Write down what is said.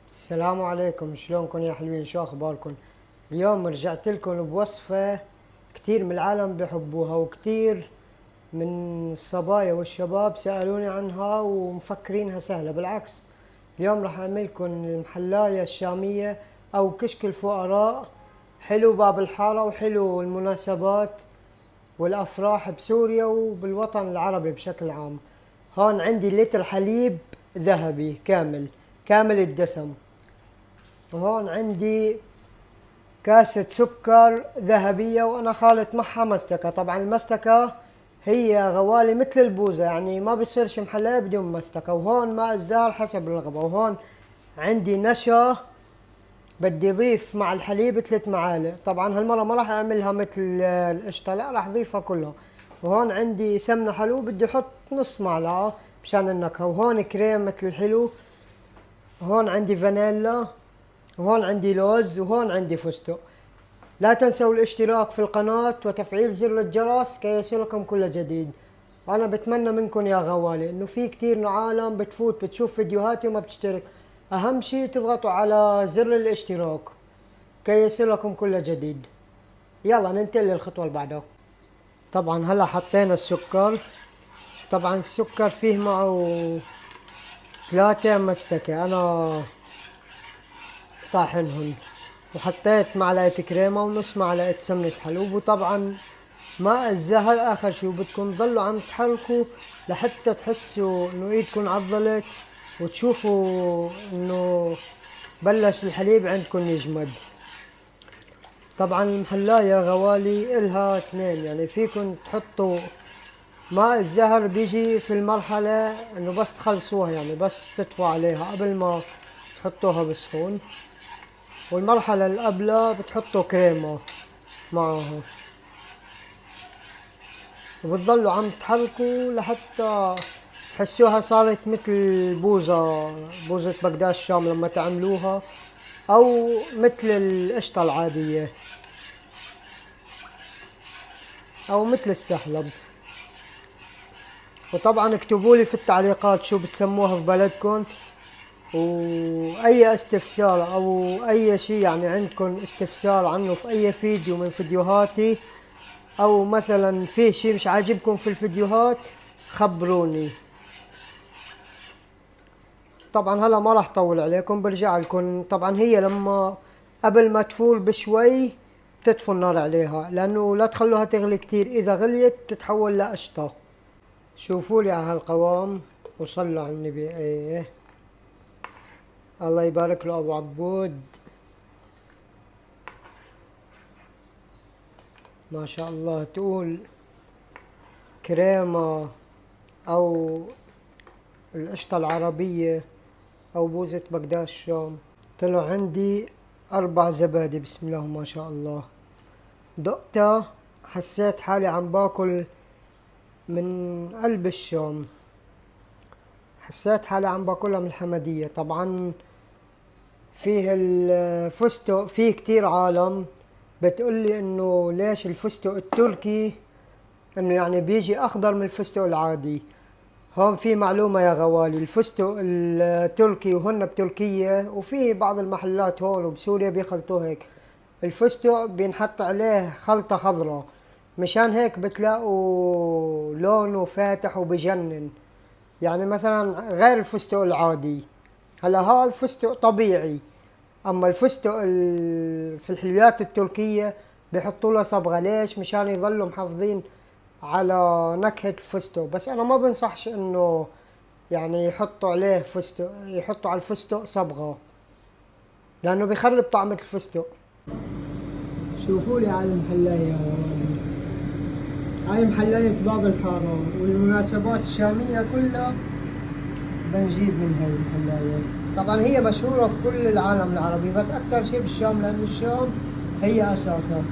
السلام عليكم، شلونكم يا حلوين؟ شو اخباركم؟ اليوم رجعت لكم بوصفة كتير من العالم بحبوها، وكتير من الصبايا والشباب سألوني عنها ومفكرينها سهلة. بالعكس، اليوم راح اعملكم المحلاية الشامية او كشك الفقراء. حلو باب الحارة وحلو المناسبات والافراح بسوريا وبالوطن العربي بشكل عام. هون عندي لتر حليب ذهبي كامل الدسم، وهون عندي كاسة سكر ذهبية وأنا خالط معها مستكة. طبعا المستكة هي غوالي مثل البوزة، يعني ما بصيرش محلاية بدون مستكة. وهون ماء الزهر حسب الرغبة. وهون عندي نشا بدي اضيف مع الحليب 3 معالق. طبعا هالمرة ما راح اعملها مثل القشطة، لا راح اضيفها كلها. وهون عندي سمنة حلو بدي احط نص معلقة مشان النكهة. وهون كريمة الحلو. وهون عندي فانيلا. وهون عندي لوز. وهون عندي فستق. لا تنسوا الاشتراك في القناة وتفعيل زر الجرس كي يصلكم كل جديد. أنا بتمنى منكم يا غوالي إنه في كتير عالم بتفوت بتشوف فيديوهاتي وما بتشترك. أهم شي تضغطوا على زر الاشتراك كي يصلكم كل جديد. يلا ننتقل للخطوة اللي بعدها. طبعا هلا حطينا السكر. طبعا السكر فيه معه 3 مستكة أنا طاحنهن. وحطيت معلقة كريمة ونص معلقة سمنة حلوب. وطبعا ماء الزهر اخر شي. وبدكم تضلوا عم تحركوا لحتى تحسوا انه ايدكم عضلت وتشوفوا انه بلش الحليب عندكم يجمد. طبعا المحلاية غوالي الها 2، يعني فيكم تحطوا ماء الزهر بيجي في المرحلة انه بس تخلصوها، يعني بس تطفوا عليها قبل ما تحطوها بالصحون. والمرحلة اللي قبلها بتحطوا كريمة معها. وبتضلوا عم تحركوا لحتى تحسوها صارت مثل بوزة بغداد الشام لما تعملوها، او مثل القشطة العادية، او مثل السحلب. وطبعا اكتبوا لي في التعليقات شو بتسموها في بلدكم، واي استفسار او اي شي يعني عندكم استفسار عنه في اي فيديو من فيديوهاتي، او مثلا في شي مش عاجبكم في الفيديوهات خبروني. طبعا هلا ما راح طول عليكم، برجع لكم. طبعا هي لما قبل ما تفور بشوي بتطفوا النار عليها، لانه لا تخلوها تغلي كتير، اذا غليت بتتحول لقشطة. شوفوا لي على هالقوام وصلوا على النبي. ايه، الله يبارك له ابو عبود، ما شاء الله. تقول كريمة او القشطة العربية او بوزة بغداد الشام. طلع عندي 4 زبادي، بسم الله ما شاء الله. دقتها حسيت حالي عم باكل من قلب الشام، حسيت حالي عم باكلها من الحمدية. طبعا فيه الفستق، فيه كتير عالم بتقولي انه ليش الفستق التركي انه يعني بيجي اخضر من الفستق العادي. هون في معلومة يا غوالي، الفستق التركي وهن بتركيا وفي بعض المحلات هون وبسوريا بيخلطوه هيك. الفستق بينحط عليه خلطة خضراء، مشان هيك بتلاقوا لونه فاتح وبجنن، يعني مثلا غير الفستق العادي. هلا هذا الفستق طبيعي، اما الفستق في الحلويات التركية بيحطوا له صبغة. ليش؟ مشان يظلوا محافظين على نكهة الفستق. بس انا ما بنصحش انه يعني يحطوا عليه فستق، يحطوا على الفستق صبغة، لانه بيخرب طعمة الفستق. شوفوا لي على المحلاية، هاي محلاية باب الحارة، والمناسبات الشامية كلها بنجيب من هاي المحلاية. طبعا هي مشهورة في كل العالم العربي، بس اكثر شي بالشام، لانه الشام هي اساسها.